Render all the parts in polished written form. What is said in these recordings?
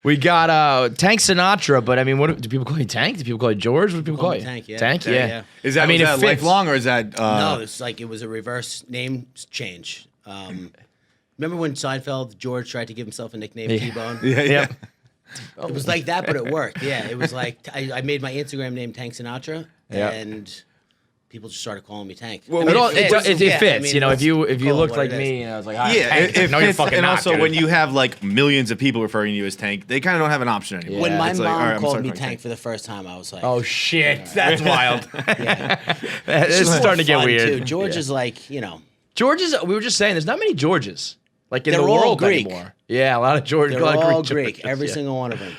We got Tank Sinatra, but I mean, what do people call you? Tank? Do people call you George? What do people call you? Tank, yeah. Tank, yeah. Is that, is that lifelong or is that? No, it's like it was a reverse name change. Remember when Seinfeld, George tried to give himself a nickname, T-Bone? Yeah. It was like that, but it worked. Yeah, it was like I made my Instagram name Tank Sinatra, and people just started calling me Tank. Well, it fits. I mean, you know, if you looked like me, and I was like, hi, Tank. It no, fits, you're fucking and not, also dude. when you have like millions of people referring to you as Tank, they kind of don't have an option anymore. When my It's mom like, all right, I'm called sorry, me Tank for the first time, I was like, oh shit, that's wild. Yeah. It's starting to get weird. Too. George is like, you know. George is. We were just saying, there's not many Georges like in They're the all world Greek. anymore. Yeah, a lot of George. They're a lot of all Greek. Greek, every single one of them.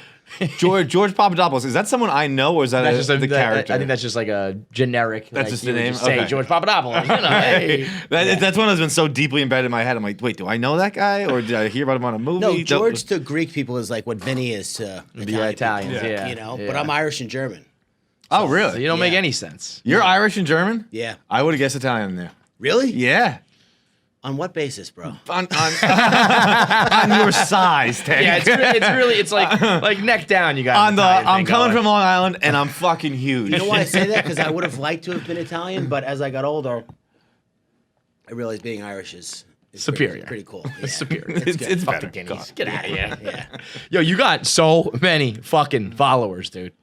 George Papadopoulos, is that someone I know or is that the character? I think that's just like a generic. That's like, just the name? Just say Okay. George Papadopoulos. You know, hey. That's one that's been so deeply embedded in my head. I'm like, wait, do I know that guy or did I hear about him on a movie? No, George to Greek people is like what Vinny is to Italians. people, Yeah, you know. yeah. But I'm Irish and German. Oh, really? So you don't make any sense. You're Irish and German? Yeah. I would have guessed Italian there. Really? Yeah. On what basis, bro? On your size, Tank. Yeah, it's like neck down. You got I'm coming from Long Island and I'm fucking huge. You know why I say that? Because I would have liked to have been Italian, but as I got older, I realized being Irish is superior. Pretty cool. Yeah. It's superior. It's fucking better. guineas. Get out of here. Yeah. Yo, you got so many fucking followers, dude.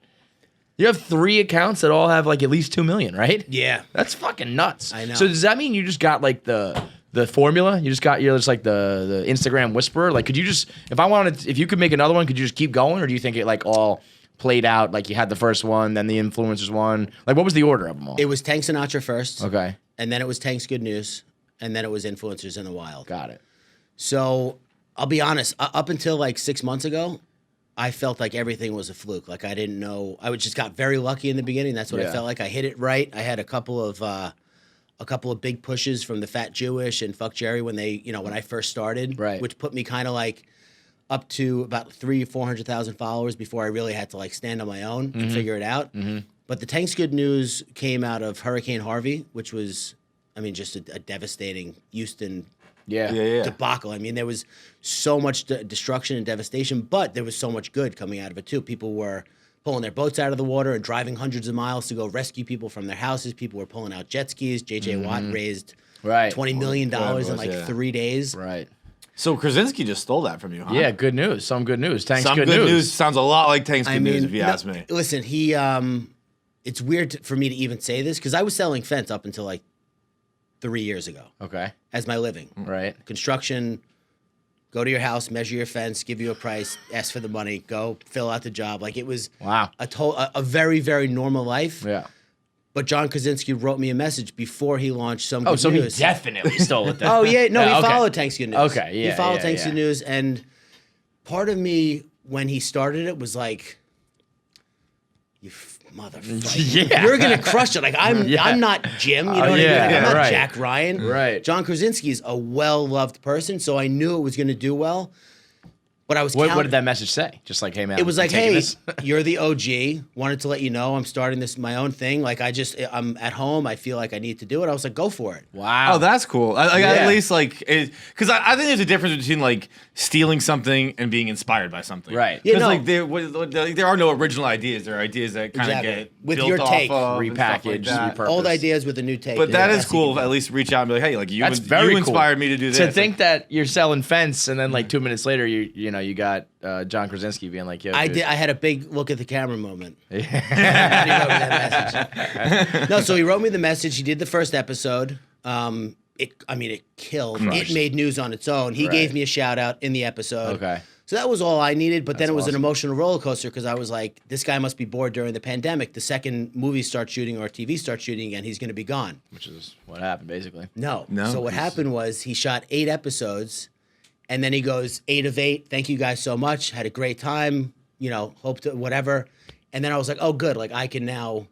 You have 3 accounts that all have like at least 2 million, right? Yeah. That's fucking nuts. I know. So does that mean you just got like the formula? You just got just like the Instagram whisperer? Like, could you just, if you could make another one, could you just keep going, or do you think it like all played out? Like you had the first one, then the influencers one. Like, what was the order of them all? It was Tank Sinatra first. Okay, And then it was Tank's Good News. And then it was Influencers in the Wild. got it. So I'll be honest, up until like 6 months ago, I felt like everything was a fluke. Like I didn't know. I just got very lucky in the beginning. That's what I felt like. I hit it right. I had a couple of big pushes from the Fat Jewish and Fuck Jerry when I first started, Right. which put me kind of like up to about 400,000 followers before I really had to like stand on my own and figure it out. Mm-hmm. But the Tank's Good News came out of Hurricane Harvey, which was, I mean, just a devastating Houston debacle. I mean, there was so much destruction and devastation, but there was so much good coming out of it too. People were pulling their boats out of the water and driving hundreds of miles to go rescue people from their houses. People were pulling out jet skis. J.J. Watt raised $20 million in like 3 days. Right. So Krasinski just stole that from you, huh? Yeah, good news. Some good news. Tank's Some good good news. news sounds a lot like Tank's good news, if you ask me. Listen, it's weird for me to even say this because I was selling fence up until like 3 years ago Okay. as my living. Right. Construction, go to your house, measure your fence, give you a price, ask for the money, go fill out the job. Like it was a very, very normal life. Yeah. But John Krasinski wrote me a message before he launched Some Good Oh, so News. he definitely stole it then. Oh, yeah. No, he okay. followed Tank's Good News. Okay, yeah, He followed yeah, Tank's yeah. Good News. And part of me, when he started it, was like, you motherfucker. Yeah. You're going to crush it. Like, I'm not Jim. You know what I mean? yeah, Like, I'm not right. Jack Ryan. Right. John Krasinski is a well-loved person, so I knew it was going to do well. But I was What did that message say? Just like, hey, man. It was I'm like, taking hey, this. you're the OG. Wanted to let you know I'm starting my own thing. Like, I'm at home. I feel like I need to do it. I was like, go for it. Wow. Oh, that's cool. At Yeah. least like, because I think there's a difference between like stealing something and being inspired by something. Right. Because Yeah, no. like there are no original ideas. There are ideas that kind of Exactly. get With built your off take. of and stuff like Repackaged, that. repurposed. Old ideas with a new take. But that is That's cool. the- At least reach out and be like, hey, like you That's very cool. inspired me to do this. To think that you're selling fence and then like 2 minutes later you got John Krasinski being like, yo, I dude. did. I had a big look at the camera moment. He wrote me that message. No, so he wrote me the message. He did the first episode. It killed. Crushed. It made news on its own. He Right. gave me a shout out in the episode. Okay. So that was all I needed. But then it was awesome. an emotional roller coaster because I was like, this guy must be bored during the pandemic. The second movie starts shooting or TV starts shooting again, he's going to be gone. Which is what happened, basically. No. No, So what happened was he shot 8 episodes, and then he goes 8 of 8. Thank you guys so much. Had a great time. Hope to whatever. And then I was like, oh, good. Like I can now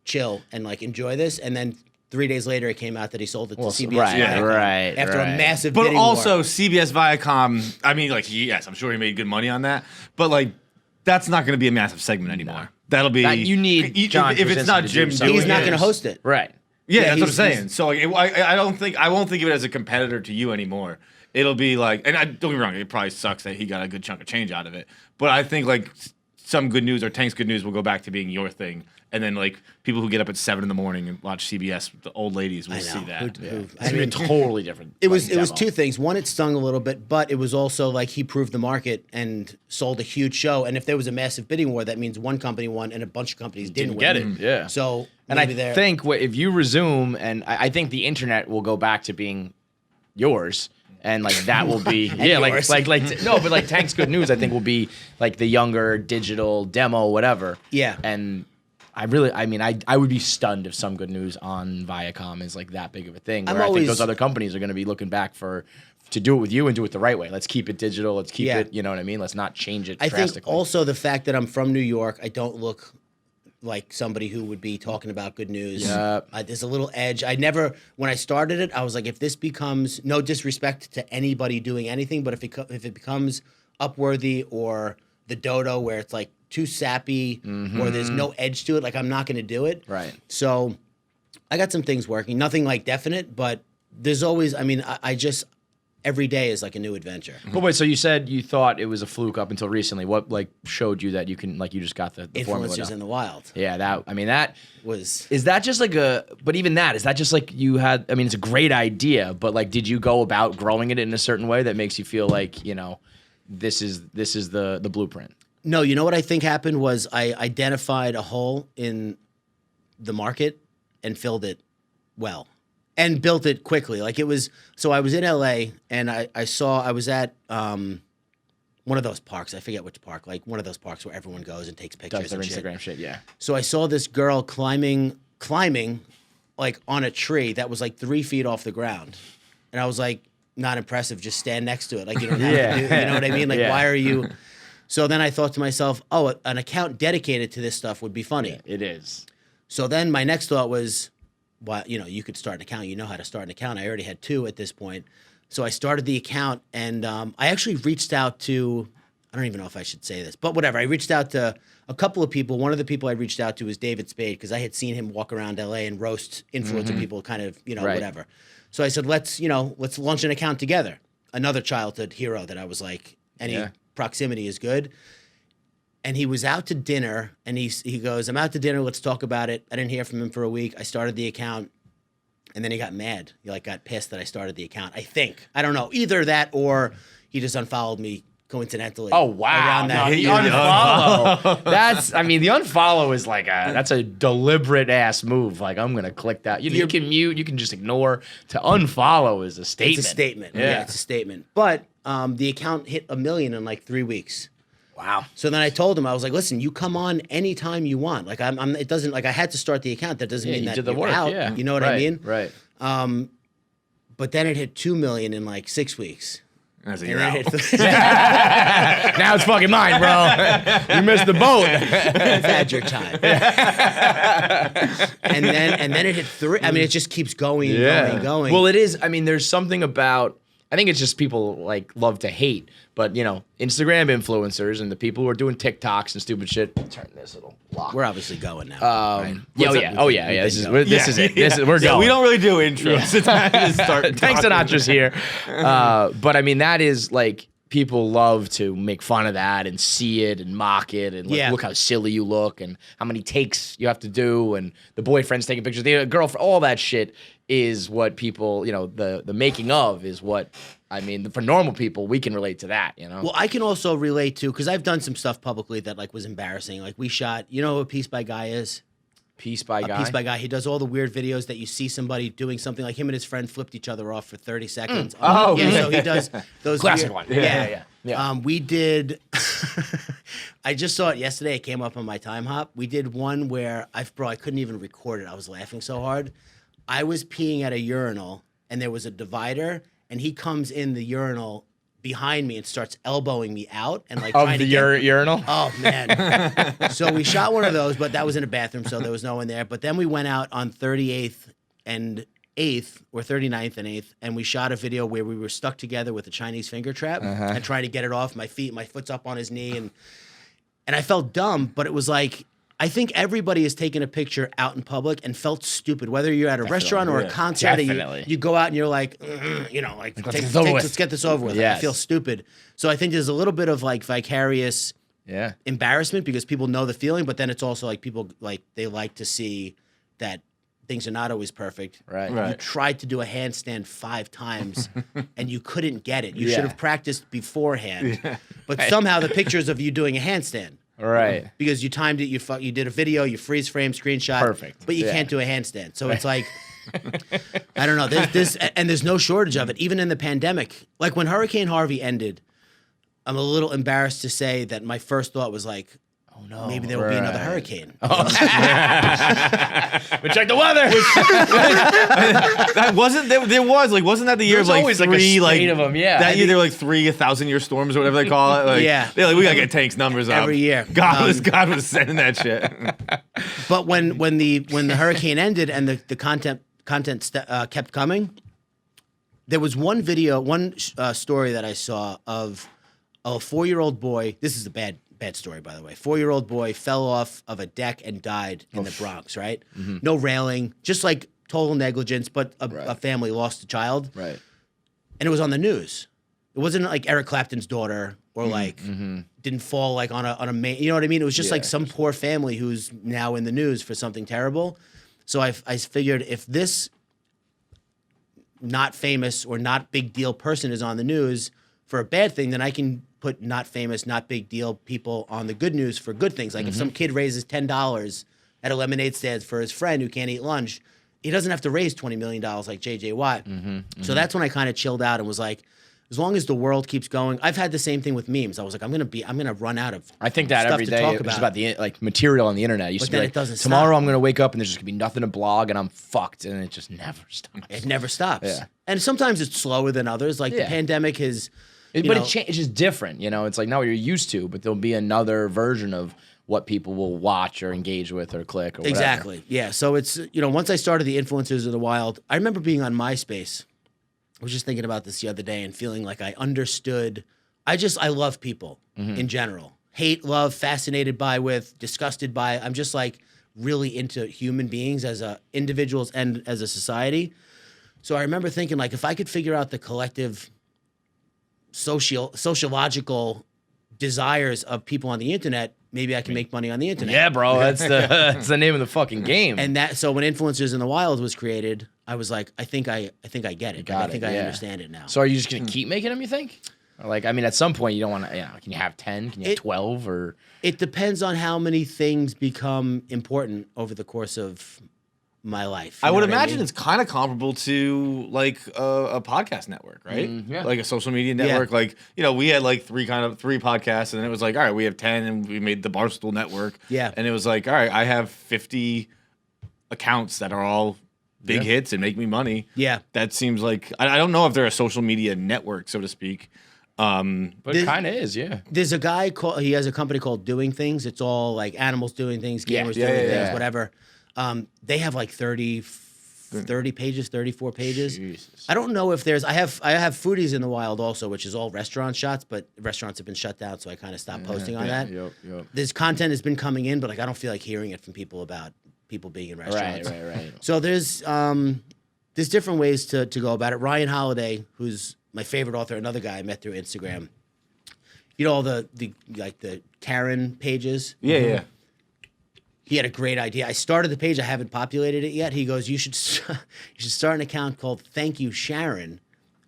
chill and like enjoy this. And then 3 days later, it came out that he sold it to CBS. right, Viacom right, After right. a massive But bidding also war. CBS Viacom. I mean, like yes, I'm sure he made good money on that. But like, that's not going to be a massive segment anymore. That'll be You need John if it's not Krasinski to Jim do doing something. He's not it. going to host it. Right. Yeah, Yeah, that's what I'm he's- saying. So like, I won't think of it as a competitor to you anymore. it'll be like, and don't get me wrong, it probably sucks that he got a good chunk of change out of it. But I think like some good news or Tank's good news will go back to being your thing. And then like people who get up at 7 a.m. and watch CBS, the old ladies will see that. It's been totally different. It was two things. One, it stung a little bit, but it was also like he proved the market and sold a huge show. And if there was a massive bidding war, that means one company won and a bunch of companies didn't get win. it. Yeah. So and I think if you resume, and I think the internet will go back to being yours. And like that will be like Tank's Good News I think will be like the younger digital demo whatever. Yeah. And I would be stunned if Some Good News on Viacom is like that big of a thing. Where I think those other companies are going to be looking back to do it with you and do it the right way. Let's keep it digital. Let's keep it, you know what I mean? Let's not change it drastically. I think also the fact that I'm from New York, I don't look like somebody who would be talking about good news. Yeah. There's a little edge. When I started it, I was like, if this becomes, no disrespect to anybody doing anything, but if it becomes Upworthy or the Dodo where it's like too sappy or there's no edge to it, like I'm not going to do it. Right. So I got some things working. Nothing like definite, but there's always, I just, every day is like a new adventure. But wait, so you said you thought it was a fluke up until recently. What like showed you that you can, like you just got the formula Influencers down? in the wild. Yeah, that Was. Is that just like but even that, is that just like you had, it's a great idea, but like did you go about growing it in a certain way that makes you feel like, this is the blueprint? No, you know what I think happened was I identified a hole in the market and filled it well and built it quickly. Like it was, so I was in LA and I was at one of those parks. I forget which park, like one of those parks where everyone goes and takes pictures Does their and Instagram shit, yeah. So I saw this girl climbing like on a tree that was like 3 feet off the ground. And I was like, not impressive, just stand next to it. Like you don't have to do, you know what I mean? Like why are you... So then I thought to myself, oh, an account dedicated to this stuff would be funny. Yeah, it is. So then my next thought was, well, you could start an account. You know how to start an account. I already had 2 at this point. So I started the account, and I actually reached out to, I don't even know if I should say this, but whatever. I reached out to a couple of people. One of the people I reached out to was David Spade, because I had seen him walk around LA and roast influencer people kind of, Right. whatever. So I said, let's launch an account together. Another childhood hero that I was like, proximity is good. And he was out to dinner, and he goes, I'm out to dinner, let's talk about it. I didn't hear from him for a week. I started the account, and then he got mad. He got pissed that I started the account, I think. I don't know. Either that or he just unfollowed me coincidentally. Oh, wow. Around that. No, the unfollow. The unfollow is like that's a deliberate ass move. Like, I'm going to click that. You can mute, you can just ignore. To unfollow is a statement. It's a statement. Yeah, it's a statement. But the account hit 1 million in like 3 weeks. Wow. So then I told him, I was like, listen, you come on anytime you want. Like it doesn't, like I had to start the account. That doesn't mean that did the you're work, out. yeah. You know what I mean? Right. But then it hit 2 million in like 6 weeks. As a And year then out. it hit Now it's fucking mine, bro. You missed the boat. I've had your time. and then it hit 3. It just keeps going and going. Well, it is. There's something about, I think it's just people like love to hate, but Instagram influencers and the people who are doing TikToks and stupid shit. Turn this little lock. We're obviously going now. Yeah. This is it. We're Yeah, going. we don't really do intros. It's time to start. Tank talking. Sinatra's here. But that is like, people love to make fun of that and see it and mock it and look how silly you look and how many takes you have to do and the boyfriend's taking pictures, the girlfriend, all that shit is what people, the making of is what, for normal people, we can relate to that, Well, I can also relate to, because I've done some stuff publicly that like was embarrassing. Like we shot, you know what Piece by Guy is? Piece by Guy? Piece by Guy. He does all the weird videos that you see somebody doing something, like him and his friend flipped each other off for 30 seconds. Oh, yeah. yeah. So he does those Classic weird, one. Yeah. We did, I just saw it yesterday. It came up on my time hop. We did one where I couldn't even record it. I was laughing so hard. I was peeing at a urinal and there was a divider and he comes in the urinal behind me and starts elbowing me out and like Of trying the to urinal? Oh man. So we shot one of those, but that was in a bathroom, so there was no one there. But then we went out on 38th and 8th or 39th and 8th, and we shot a video where we were stuck together with a Chinese finger trap and trying to get it off. My foot's up on his knee, and I felt dumb, but it was like I think everybody has taken a picture out in public and felt stupid, whether you're at a restaurant or a concert. Definitely. You go out and you're like, like let's get this over with. Yes. I feel stupid. So I think there's a little bit of like vicarious embarrassment because people know the feeling, but then it's also like people like they like to see that things are not always perfect. Right. You tried to do a handstand 5 times and you couldn't get it. You should have practiced beforehand. But somehow the pictures of you doing a handstand. Right. Because you timed it, you did a video, you freeze frame, screenshot. Perfect. But you can't do a handstand. So it's like, I don't know. There's no shortage of it. Even in the pandemic. Like when Hurricane Harvey ended, I'm a little embarrassed to say that my first thought was like, oh no, maybe there will be another hurricane. We check the weather. That wasn't there was like wasn't that the year of like always, 3 like, a like spate of 'em, yeah. that year there were like 3 1,000-year storms or whatever they call it. Like, Yeah. they're like we gotta get Tank's numbers up Every year. God was sending that shit. But when the hurricane ended and the content kept coming, there was one story that I saw of a 4-year-old boy. This is a bad story, by the way. 4-year-old boy fell off of a deck and died in the Bronx, right? Mm-hmm. No railing, just like total negligence, but a family lost a child. Right. And it was on the news. It wasn't like Eric Clapton's daughter or like didn't fall like on a main, you know what I mean? It was just like some poor family who's now in the news for something terrible. So I figured if this not famous or not big deal person is on the news for a bad thing, then I can put not famous, not big deal people on the good news for good things. Like if some kid raises $10 at a lemonade stand for his friend who can't eat lunch, he doesn't have to raise $20 million like JJ Watt. So that's when I kind of chilled out and was like, as long as the world keeps going, I've had the same thing with memes. I was like, I'm gonna run out of. I think that stuff every to day talk it's about. about the like material on the internet. It used But to be then like, it doesn't tomorrow stop. I'm gonna wake up and there's just gonna be nothing to blog and I'm fucked, and it just never stops. It never stops. Yeah. And sometimes it's slower than others. Like the pandemic has. But it's just different, you know. It's like not what you're used to, but there'll be another version of what people will watch or engage with or click or whatever. Exactly. Yeah. So it's once I started the Influencers of the Wild, I remember being on MySpace. I was just thinking about this the other day and feeling like I understood. I love people in general. Hate, love, fascinated by, with, disgusted by. I'm just like really into human beings as individuals and as a society. So I remember thinking like if I could figure out the collective sociological desires of people on the internet, maybe I can make money on the internet. Yeah, bro, that's the name of the fucking game. And so when Influencers in the Wild was created, I was like, I think I get it. I think I understand it now. So are you just gonna keep making them? You think? Or like, I mean, at some point you don't want to. Can you have 10? Can you have 12? Or it depends on how many things become important over the course of my life. I would imagine it's kind of comparable to like a podcast network, right? Like a social media network. Like, we had like three podcasts, and then it was like, all right, we have 10, and we made the Barstool network. Yeah. And it was like, all right, I have 50 accounts that are all big hits and make me money. Yeah. That seems like I don't know if they're a social media network, so to speak. But it kind of is, yeah. There's a guy he has a company called Doing Things. It's all like animals doing things, gamers doing things, whatever. They have like 30 pages, 34 pages. Jesus. I don't know if I have Foodies in the Wild also, which is all restaurant shots, but restaurants have been shut down, so I kind of stopped posting on that. Yep. This content has been coming in, but like I don't feel like hearing it from people about people being in restaurants. Right. So there's different ways to go about it. Ryan Holiday, who's my favorite author, another guy I met through Instagram. All the Karen pages. Yeah. He had a great idea. I started the page. I haven't populated it yet. He goes, you should start an account called Thank You Sharon,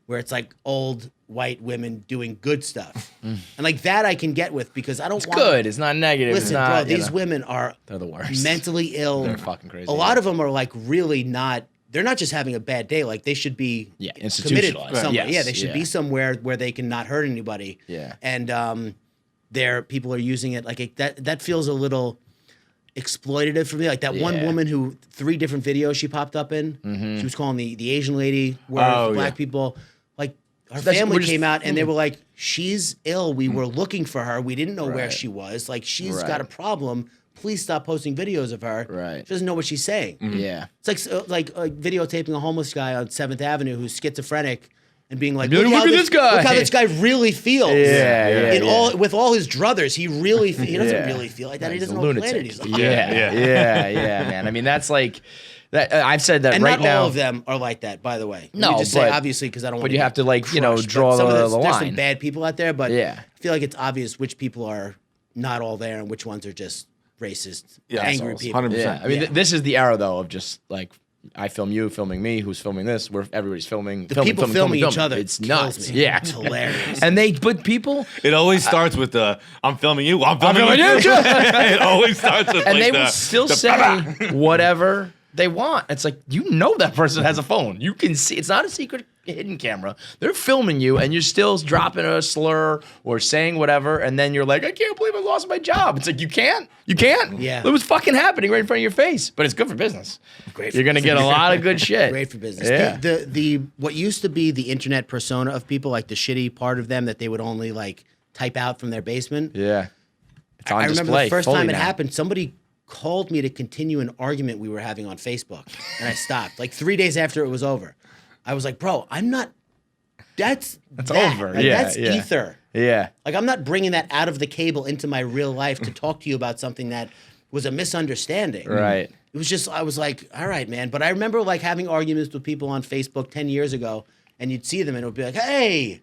where it's like old white women doing good stuff. And like that I can get with because I don't want good. It's not negative. Listen, it's not, bro, these women they're the worst. mentally ill. They're fucking crazy. A lot of them are like really not. They're not just having a bad day. Like they should be committed institutionalized. somewhere. Yes, Yeah, they should be somewhere where they can not hurt anybody. Yeah. And people are using it like that feels a little exploitative for me. Like that one woman who 3 different videos she popped up in. She was calling the Asian lady where black people like her family came out and they were like, she's ill. We were looking for her. We didn't know where she was. Like she's got a problem. Please stop posting videos of her. Right. She doesn't know what she's saying. Yeah. It's like videotaping a homeless guy on 7th Avenue who's schizophrenic and being like, Look how at this guy. Look how this guy really feels. With all his druthers, he doesn't really feel like that. He doesn't know what planet he's on. Yeah, man. I mean, that's like that. I've said that and right now. not all of them are like that, by the way. No, Let me just say obviously because I don't want. But you have to like draw the There's line. some bad people out there, but Yeah. I feel like it's obvious which people are not all there and which ones are just racist, angry assholes, people. 100%. Yeah, I mean, this is the era though of just like I film you, filming me, who's filming this, where everybody's filming. The people filming each other. It's kills nuts. me. Yeah, It's hilarious. but people, It always starts with the I'm filming you. I'm filming you. It always starts with and like they will still say whatever they want. It's like you know that person has a phone. You can see. It's not a secret hidden camera. They're filming you, and you're still dropping a slur or saying whatever, and then you're like, I can't believe I lost my job. It's like you can't. Yeah. It was fucking happening right in front of your face. But it's good for business. Great for You're gonna get a lot of good shit. Great for business. Yeah. The what used to be the internet persona of people, like the shitty part of them that they would only like type out from their basement. Yeah. It's on I remember display the first fully time it now. happened, somebody called me to continue an argument we were having on Facebook, and I stopped. Like 3 days after it was over, I was like, "Bro, I'm not. That's over. Like, Yeah, that's yeah. ether. Yeah. Like I'm not bringing that out of the cable into my real life to talk to you about something that was a misunderstanding. Right. It was just I was like, all right, man. But I remember like having arguments with people on Facebook 10 years ago, and you'd see them and it would be like, hey,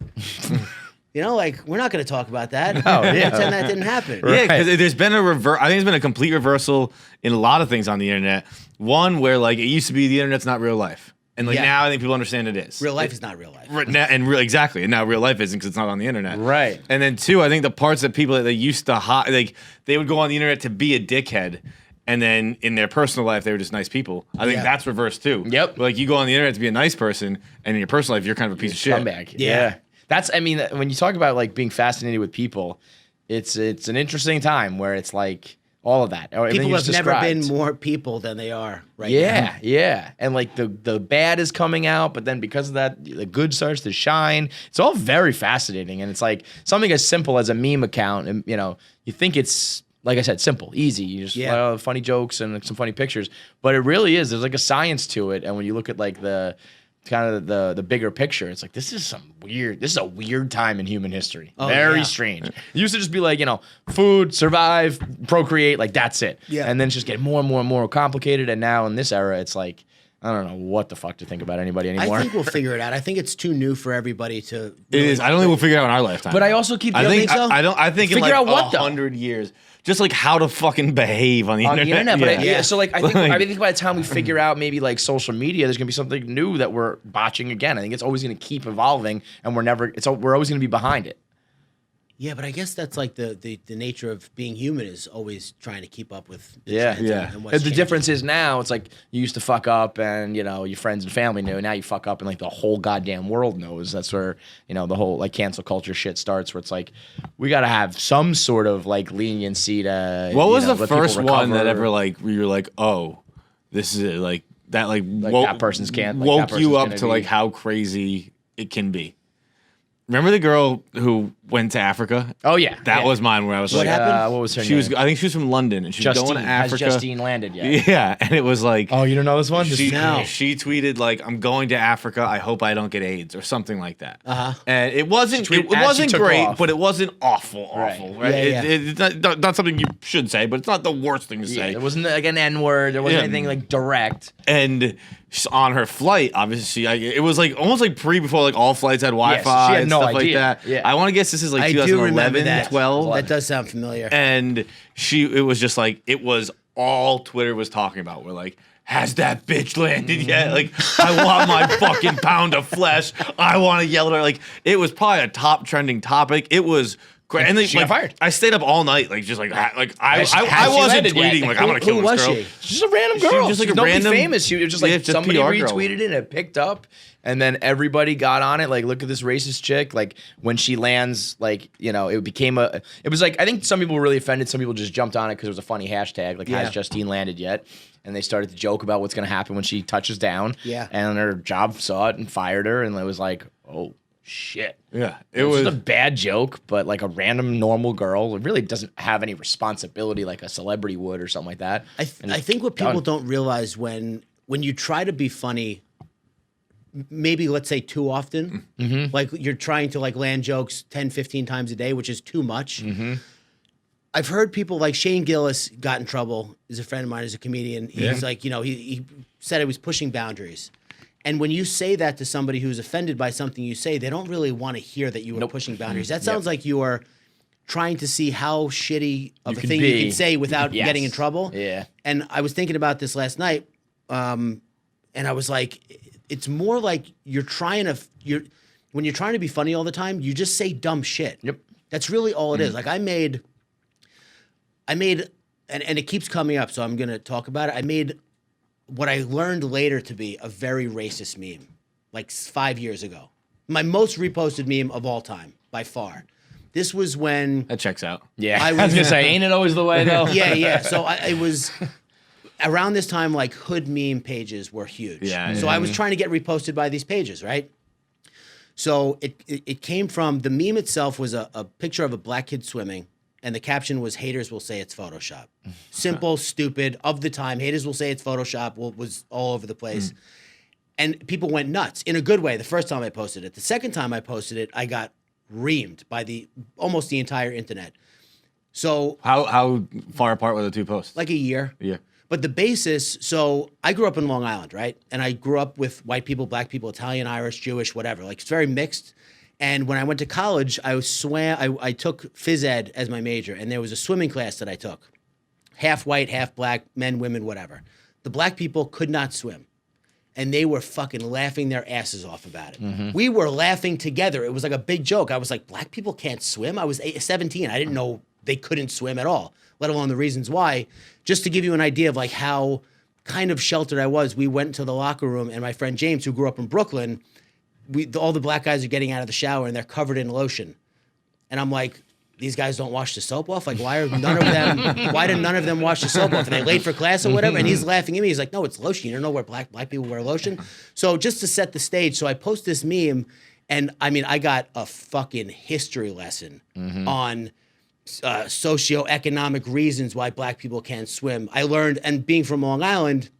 like we're not going to talk about that. Oh, yeah. Pretend that didn't happen. Yeah, because there's been a I think there's been a complete reversal in a lot of things on the internet. One where like it used to be the internet's not real life, and like Yeah. now I think people understand it is. Real life is not real life. Right now, exactly, and now real life isn't because it's not on the internet. Right. And then two, I think the parts that people that they used to like they would go on the internet to be a dickhead, and then in their personal life they were just nice people. I think Yeah. that's reversed too. Yep. Like you go on the internet to be a nice person, and in your personal life you're kind of a piece of shit. Comeback. Yeah. That's, I mean, when you talk about like being fascinated with people, it's an interesting time where it's like all of that. People have never been more people than they are right now. Yeah, yeah. And like the bad is coming out, but then because of that, the good starts to shine. It's all very fascinating. And it's like something as simple as a meme account. And, you think it's, like I said, simple, easy. You just funny jokes and some funny pictures. But it really is. There's like a science to it. And when you look at like the kind of the bigger picture, it's like this is a weird time in human history. Very strange. It used to just be like, food, survive, procreate, like that's it. Yeah. And then just get more and more and more complicated. And now in this era, it's like, I don't know what the fuck to think about anybody anymore. I think we'll figure it out. I think it's too new for everybody to. It is. I don't think we'll figure it out in our lifetime. But I also keep. I think so? I don't. I think in Figure like out what, though? 100 years, just like how to fucking behave on the on internet. the internet, but Yeah. so like I think by the time we figure out maybe like social media, there's gonna be something new that we're botching again. I think it's always gonna keep evolving, and we're always gonna be behind it. Yeah, but I guess that's like the nature of being human is always trying to keep up with the Yeah. trends Yeah. and what's The changing. difference is now it's like you used to fuck up and your friends and family knew. Now you fuck up and like the whole goddamn world knows. That's where the whole like cancel culture shit starts. Where it's like we got to have some sort of like leniency to. What was let the people first one that recover. ever like where you're like, oh, this is it, like that like, that person's can't like, woke that you person's up gonna to like be- how crazy it can be. Remember the girl who went to Africa? Oh yeah, That yeah. was mine. Where I was What like, happened? What was her she name? was. I think she was from London, and she was Justine. going to Has Africa. Justine landed yet? Yeah, and it was like, Oh, you don't know this one? she No. she tweeted like, "I'm going to Africa. I hope I don't get AIDS" or something like that. Uh-huh. And it wasn't She tweeted it as she wasn't took great, off. but it wasn't awful. Right. Right? Yeah, It's not something you should say, but it's not the worst thing to Yeah, say. there wasn't like an N word. There wasn't Yeah. anything like direct. And on her flight, obviously, it was like almost like before like all flights had Wi-Fi she had and no stuff idea. like that. Yeah. I want to guess this is like I do remember 2011, that. 12. That does sound familiar. And it was just like, it was all Twitter was talking about. We're like, has that bitch landed yet? Like, I want my fucking pound of flesh. I want to yell at her. Like, it was probably a top trending topic. It was great. And then, She got fired. I stayed up all night, like, just like I Has she wasn't landed yet? tweeting, like, I'm going to kill Who this was girl. she? She's just a random She girl. was just like She's a nobody random- famous. She was just Yeah, like just a somebody PR girl. retweeted it and it picked up. And then everybody got on it. Like, look at this racist chick. Like, when she lands, like, it became it was like, I think some people were really offended. Some people just jumped on it because it was a funny hashtag. Like, Yeah. has Justine landed yet? And they started to joke about what's going to happen when she touches down. Yeah. And her job saw it and fired her. And it was like, oh, shit. Yeah, It was just a bad joke, but like a random normal girl, it really doesn't have any responsibility like a celebrity would or something like that. I think what people don't realize when you try to be funny maybe let's say too often. Like you're trying to like land jokes 10, 15 times a day, which is too much. I've heard people like Shane Gillis got in trouble. He's a friend of mine, he's a comedian. He's like, you know, he said it was pushing boundaries. And when you say that to somebody who's offended by something you say, they don't really want to hear that you were pushing boundaries. That sounds like you are trying to see how shitty of a thing you can say without getting in trouble. Yeah. And I was thinking about this last night, and I was like, it's more like when you're trying to be funny all the time, you just say dumb shit. Yep. That's really all it is. Like I made, and it keeps coming up, so I'm gonna talk about it. I made what I learned later to be a very racist meme, like 5 years ago. My most reposted meme of all time, by far. This was when That checks out. Yeah. I was gonna say, ain't it always the way though? yeah. So it was around this time, like hood meme pages were huge. Yeah. So I was trying to get reposted by these pages, right? So it came from, the meme itself was a picture of a black kid swimming, and the caption was, haters will say it's Photoshop. Simple, stupid, of the time. Haters will say it's Photoshop, was all over the place. And people went nuts in a good way the first time I posted it. The second time I posted it, I got reamed by almost the entire internet. So How far apart were the two posts? like a year. Yeah. But the basis, so I grew up in Long Island, right? And I grew up with white people, black people, Italian, Irish, Jewish, whatever. Like it's very mixed. And when I went to college, I took phys ed as my major, and there was a swimming class that I took. Half white, half black, men, women, whatever. The black people could not swim. And they were fucking laughing their asses off about it. We were laughing together. It was like a big joke. I was like, black people can't swim? I was 17. I didn't know they couldn't swim at all, let alone the reasons why. Just to give you an idea of like how kind of sheltered I was, we went to the locker room, and my friend James, who grew up in Brooklyn, all the black guys are getting out of the shower and they're covered in lotion. And I'm like, these guys don't wash the soap off? Like, why do none of them wash the soap off? Are they late for class or whatever? And he's laughing at me. He's like, no, it's lotion. You don't know where black people wear lotion? So just to set the stage, so I post this meme, and I mean, I got a fucking history lesson on socioeconomic reasons why black people can't swim. I learned, and being from Long Island,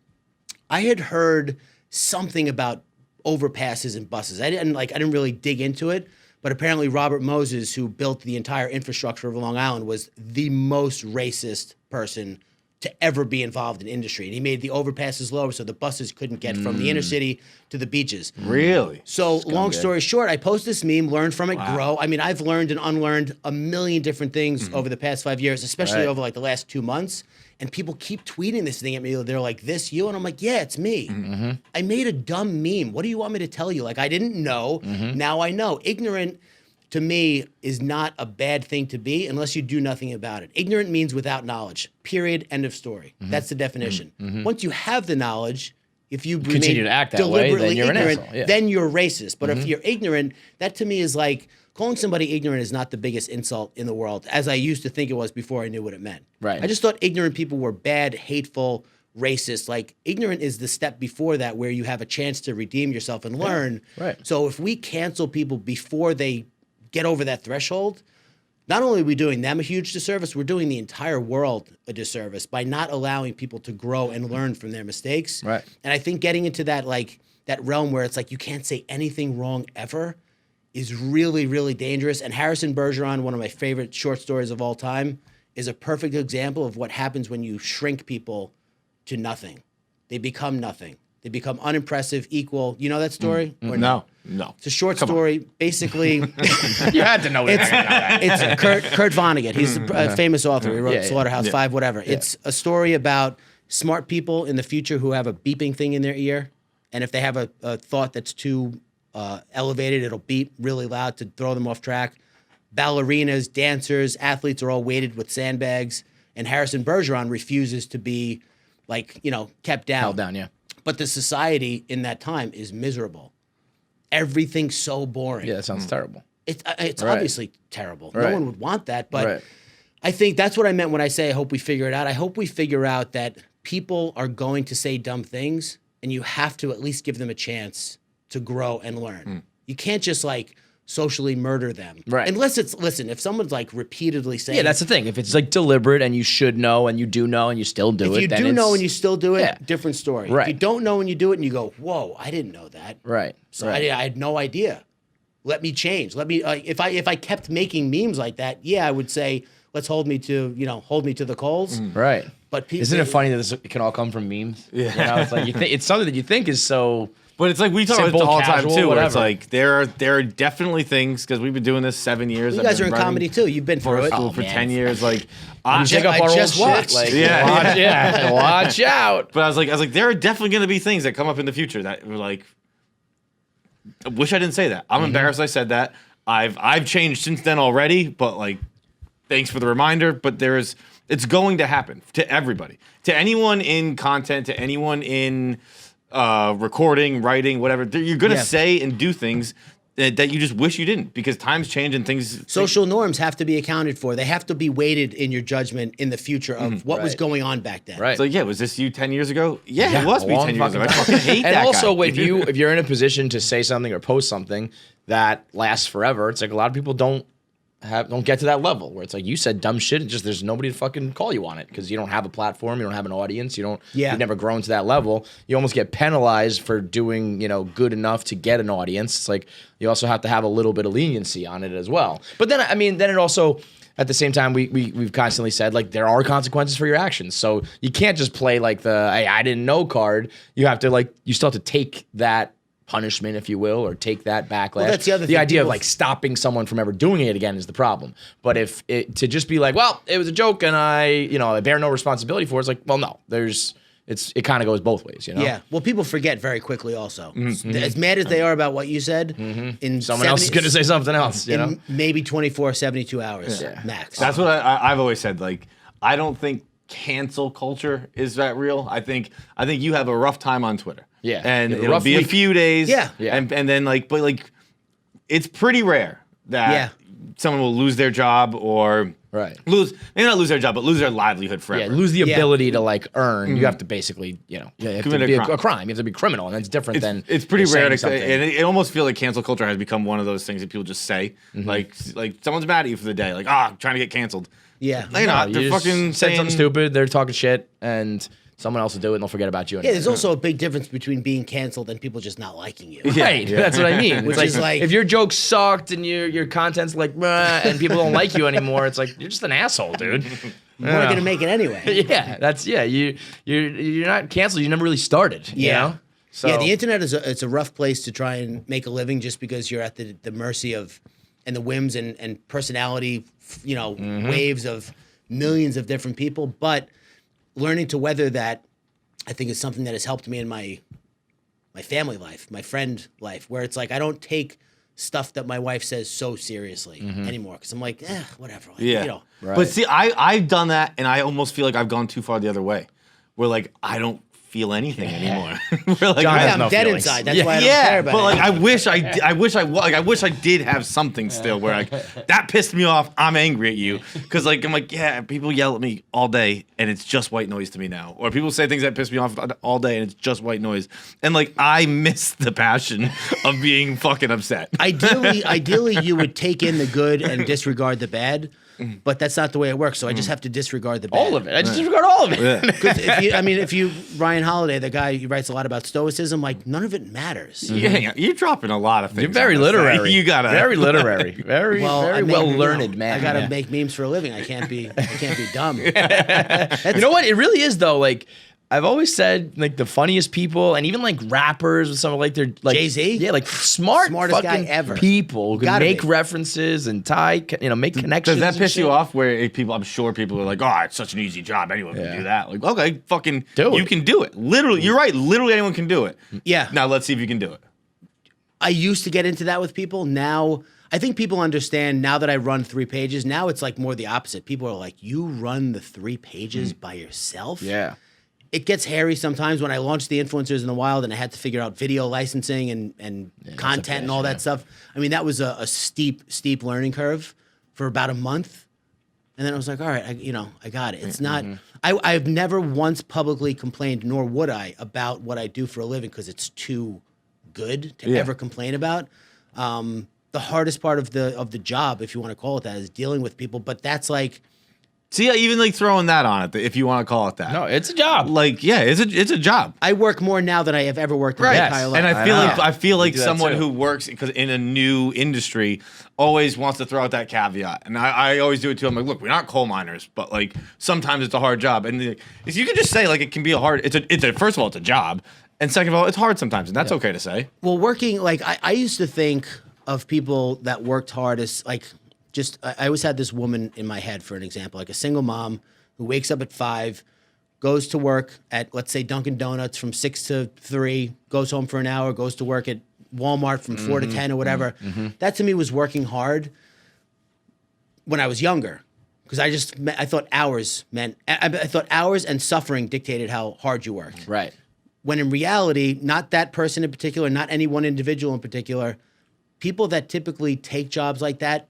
I had heard something about overpasses and buses. I didn't really dig into it, but apparently Robert Moses, who built the entire infrastructure of Long Island, was the most racist person to ever be involved in industry. And he made the overpasses lower so the buses couldn't get from the inner city to the beaches. Really? So long story short, I post this meme, learn from it, grow. I mean, I've learned and unlearned a million different things over the past 5 years, especially over like the last 2 months. And people keep tweeting this thing at me. They're like, this you? And I'm like, yeah, it's me. I made a dumb meme. What do you want me to tell you? Like, I didn't know. Now I know. Ignorant, to me, is not a bad thing to be unless you do nothing about it. Ignorant means without knowledge. Period. End of story. That's the definition. Once you have the knowledge, if you continue to act that way, then you're an ignorant, asshole. Yeah. then you're racist. But if you're ignorant, that to me is like, calling somebody ignorant is not the biggest insult in the world, as I used to think it was before I knew what it meant. Right. I just thought ignorant people were bad, hateful, racist. Like, ignorant is the step before that, where you have a chance to redeem yourself and learn. Right. So if we cancel people before they get over that threshold, not only are we doing them a huge disservice, we're doing the entire world a disservice by not allowing people to grow and learn from their mistakes. Right. And I think getting into that, like, that realm where it's like you can't say anything wrong ever is really, really dangerous. And Harrison Bergeron, one of my favorite short stories of all time, is a perfect example of what happens when you shrink people to nothing. They become nothing. They become unimpressive, equal. You know that story? Or No. It's a short story. Basically, You had to know it. it's Kurt Vonnegut. He's a famous author. He wrote Yeah, yeah. Slaughterhouse 5, whatever. It's a story about smart people in the future who have a beeping thing in their ear. And if they have a thought that's too elevated, it'll beep really loud to throw them off track. Ballerinas, dancers, athletes are all weighted with sandbags. And Harrison Bergeron refuses to be, like, kept down. Held down, yeah. But the society in that time is miserable. Everything's so boring. Yeah, that sounds terrible. It's Right. obviously terrible. No Right. one would want that. But Right. I think that's what I meant when I say I hope we figure it out. I hope we figure out that people are going to say dumb things, and you have to at least give them a chance to grow and learn. You can't just, like, socially murder them. Right. Unless listen, if someone's like repeatedly saying, Yeah, that's the thing. If it's like deliberate and you should know and you do know and you still do it, if you then do it's, know and you still do it, Yeah. different story. Right. If you don't know and you do it and you go, whoa, I didn't know that. right. So right. I had no idea. Let me change. Let me if I kept making memes like that, yeah, I would say let's hold me to the coals. Right. But people, Isn't it funny that it can all come from memes? Yeah. You know, it's like you think it's something that you think is so. But it's like we talk about Simple, it all the time casual, too. Where it's whatever. like there are definitely things because we've been doing this 7 years. You I've guys been are in writing comedy too. You've been through it. Barstool for man. 10 years. Like You I, take up I our old just shit. watched. Like, Yeah. watch out. but I was like there are definitely going to be things that come up in the future that were like. I wish I didn't say that. I'm embarrassed I said that. I've changed since then already, but like, thanks for the reminder. But it's going to happen to everybody, to anyone in content, to anyone in recording, writing, whatever. You're gonna Yeah. say and do things that you just wish you didn't because times change and things. Social norms have to be accounted for. They have to be weighted in your judgment in the future of what was Right. going on back then. Right. It's like, yeah, was this you 10 years ago? Yeah, it a was me long 10 years ago. I fucking fucking hate And that also, guy. if you're in a position to say something or post something that lasts forever, it's like a lot of people don't get to that level where it's like you said dumb shit and just there's nobody to fucking call you on it because you don't have a platform, you don't have an audience, you've never grown to that level. You almost get penalized for doing good enough to get an audience. It's like you also have to have a little bit of leniency on it as well. But then then it also. At the same time, we've constantly said like there are consequences for your actions, so you can't just play like the hey, I didn't know card. You have to you still have to take that punishment, if you will, or take that backlash. Well, that's the other thing. The idea of People- like stopping someone from ever doing it again is the problem. But to just be like, well, it was a joke and I bear no responsibility for it, it's like, well, no, it kind of goes both ways, Yeah. Well, people forget very quickly also. As mad as they are about what you said, in Someone else is going to say something else, you know? in maybe 24, 72 hours max. That's what I've always said. Like, I don't think cancel culture is that real. I think you have a rough time on Twitter. Yeah. And Yeah, it'll rough be a week. few days. Yeah. Yeah. And then but it's pretty rare that someone will lose their job or Right. maybe not lose their job, but lose their livelihood Yeah, forever. lose the ability to like earn. You have to basically, you have Commit to a be crime. a crime. You have to be criminal, and that's different than It's pretty rare to saying something. and it almost feels like cancel culture has become one of those things that people just say. Like someone's mad at you for the day, like, I'm trying to get canceled. Yeah. They're not. You They're just fucking said saying something stupid. They're talking shit, and someone else will do it, and they'll forget about you. Yeah, Anyway. there's also a big difference between being canceled and people just not liking you. Right, that's what I mean. Which It's is like- if your joke sucked and your content's like, "Meh," and people don't like you anymore, it's like you're just an asshole, dude. You weren't going to make it anyway. Yeah, you're not canceled. You never really started. You know? So Yeah, the internet it's a rough place to try and make a living just because you're at the mercy of and the whims and personality, waves of millions of different people. But learning to weather that, I think, is something that has helped me in my family life, my friend life, where it's like I don't take stuff that my wife says so seriously anymore because I'm like, whatever. Like, Yeah. Right. But see, I've done that, and I almost feel like I've gone too far the other way, where like I don't feel anything anymore. Where like John has I'm no dead feelings. inside. That's why I don't care about but it. like I wish I did have something still where like that pissed me off. I'm angry at you because like I'm like people yell at me all day and it's just white noise to me now, or people say things that piss me off all day and it's just white noise, and like I miss the passion of being fucking upset. Ideally, you would take in the good and disregard the bad, but that's not the way it works. So I just have to disregard the bad. all of it. I just disregard all of it. Because if you Ryan Holiday, the guy who writes a lot about Stoicism, like none of it matters. Yeah, you're dropping a lot of things. You're very on this, right? literary. You gotta very literary. Very I make- well learned man. I gotta Yeah. make memes for a living. I can't be dumb. You know what? It really is though. Like I've always said, like the funniest people, and even like rappers with some like they're like Jay-Z? Yeah, like smartest guy fucking ever. people who can Gotta make be. references and make connections. Does that and piss you shit. off? Where I'm sure people are like, "Oh, it's such an easy job. Anyone can do that." Like, okay, fucking Do you it. can do it. Literally, you're right. Literally, anyone can do it. Yeah. Now let's see if you can do it. I used to get into that with people. Now I think people understand now that I run 3 pages. Now it's like more the opposite. People are like, "You run the 3 pages by yourself?" Yeah. It gets hairy sometimes when I launched the Influencers in the Wild and I had to figure out video licensing and content and all that stuff. I mean, that was a steep learning curve for about a month. And then I was like, all right, I got it. It's not, I've never once publicly complained, nor would I, about what I do for a living because it's too good to ever complain about. the hardest part of the job, if you want to call it that, is dealing with people. But that's like, See, even like throwing that on it, if you want to call it that. No, it's a job. Like, yeah, it's a job. I work more now than I have ever worked in my Yes. entire life. And I feel like do that someone too. who works because in a new industry always wants to throw out that caveat, and I always do it too. I'm like, look, we're not coal miners, but like sometimes it's a hard job, and if you can just say like it can be a hard. It's a first of all, it's a job, and second of all, it's hard sometimes, and that's okay to say. Well, working, like, I used to think of people that worked hard as, like, I always had this woman in my head, for an example, like a single mom who wakes up at 5, goes to work at, let's say, Dunkin' Donuts from 6 to 3, goes home for an hour, goes to work at Walmart from 4 to 10 or whatever. That to me was working hard when I was younger. Because I thought hours meant, I thought hours and suffering dictated how hard you worked. Right. When in reality, not that person in particular, not any one individual in particular, people that typically take jobs like that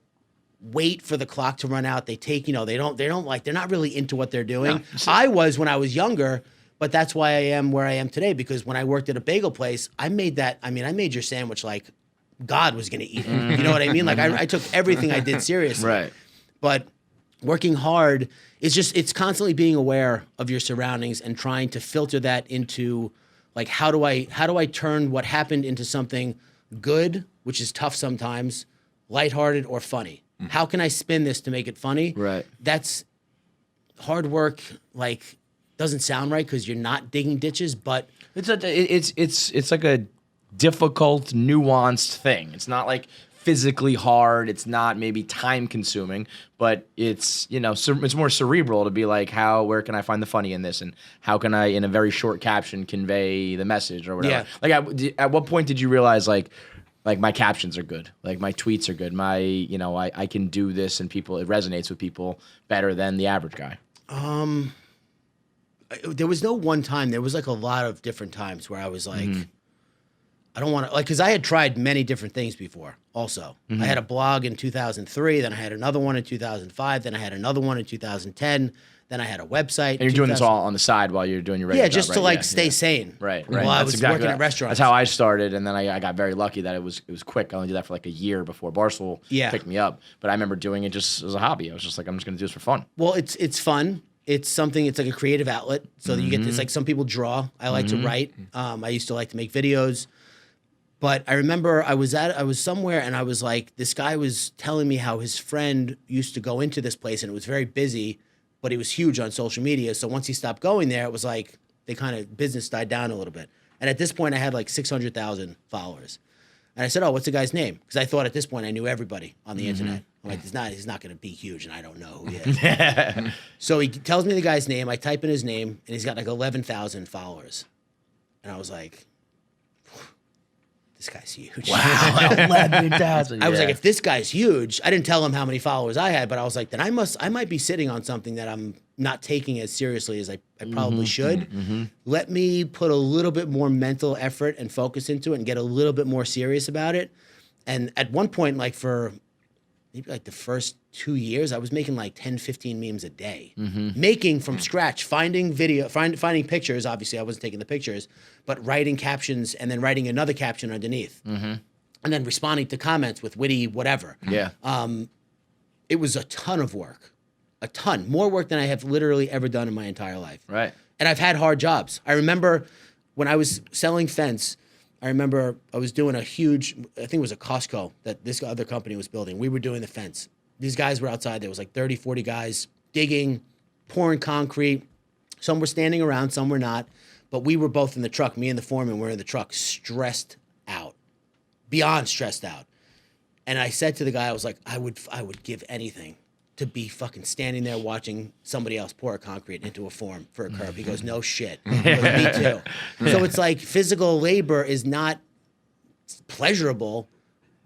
wait for the clock to run out. They take, they don't like, they're not really into what they're doing. No. I was when I was younger, but that's why I am where I am today, because when I worked at a bagel place, I made your sandwich like God was going to eat it. You know what I mean? Like I took everything I did seriously. Right. But working hard is it's constantly being aware of your surroundings and trying to filter that into, like, how do I turn what happened into something good, which is tough sometimes, lighthearted or funny? How can I spin this to make it funny? Right. That's hard work. Like, doesn't sound right because you're not digging ditches, but It's like a difficult, nuanced thing. It's not like physically hard. It's not maybe time consuming, but it's it's more cerebral to be like, where can I find the funny in this, and how can I, in a very short caption, convey the message or whatever. Yeah. Like at what point did you realize like my captions are good, like my tweets are good, I can do this and it resonates with people better than the average guy? there was no one time. There was like a lot of different times where I was like, I don't want to, like, because I had tried many different things before also. I had a blog in 2003, then I had another one in 2005, then I had another one in 2010, then I had a website. And you're doing this all on the side while you're doing your regular Yeah, job, just right? to like stay sane. Right. While I That's was exactly working right. at restaurants. That's how I started, and then I got very lucky that it was quick. I only did that for like a year before Barstool picked me up. But I remember doing it just as a hobby. I was just like, I'm just going to do this for fun. Well, it's fun. It's something. It's like a creative outlet. So that you get this. Like some people draw. I like to write. I used to like to make videos. But I remember I was somewhere and I was like, this guy was telling me how his friend used to go into this place and it was very busy, but it was huge on social media. So once he stopped going there, it was like business died down a little bit. And at this point, I had like 600,000 followers. And I said, "Oh, what's the guy's name?" Because I thought at this point I knew everybody on the internet. I'm like, he's not going to be huge, and I don't know who he is. So he tells me the guy's name. I type in his name, and he's got like 11,000 followers. And I was like, this guy's huge. Wow, 11,000. I was like, if this guy's huge, I didn't tell him how many followers I had, but I was like, then I might be sitting on something that I'm not taking as seriously as I probably should. Let me put a little bit more mental effort and focus into it and get a little bit more serious about it. And at one point, like for maybe like the first 2 years, I was making like 10, 15 memes a day. Making from scratch, finding pictures. Obviously, I wasn't taking the pictures, but writing captions and then writing another caption underneath. And then responding to comments with witty whatever. Yeah. It was a ton of work. A ton. More work than I have literally ever done in my entire life. Right. And I've had hard jobs. I remember when I was selling fence, I remember I was doing a huge, I think it was a Costco that this other company was building. We were doing the fence. These guys were outside. There was like 30, 40 guys digging, pouring concrete. Some were standing around, some were not. But we were both in the truck. Me and the foreman were in the truck, stressed out, beyond stressed out. And I said to the guy, I was like, I would give anything to be fucking standing there watching somebody else pour a concrete into a form for a curb. He goes, no shit. He goes, me too. So it's like physical labor is not pleasurable,